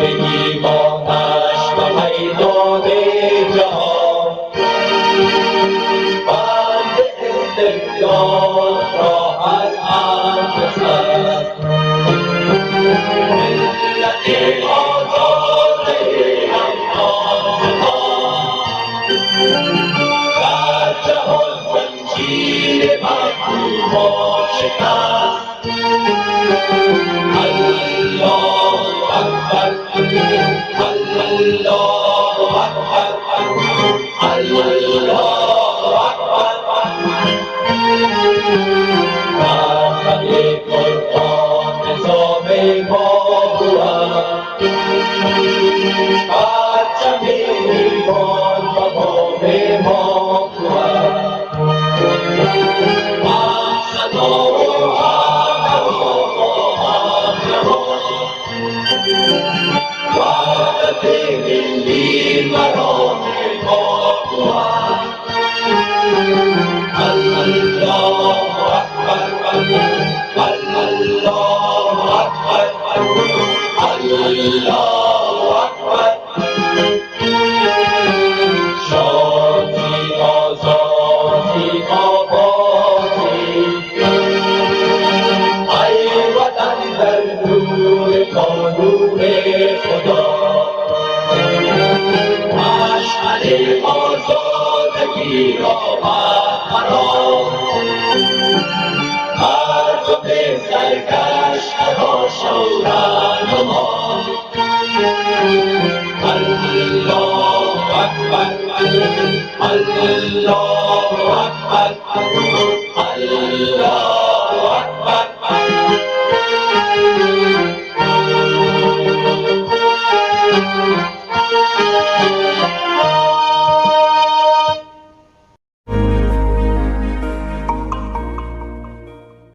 بگی با نشو و پیداد جهان بند استقلال را از هم بزد ملت آزاده همنام در جهان زنجیر مظلومان شکست الله اکبر الله اکبر الله اکبر مرحله قرآن نظام ما بود پرچم ایمان و بام ما بود مقصد و وحدت ملی مرام ما بود الله اکبر الله اکبر الله اکبر شادی آزادی آبادی ای وطن در نور قانون خدا مشعل آزادگی را برقرار مردم سرگشته را شورانما الله اکبر الله اکبر الله اکبر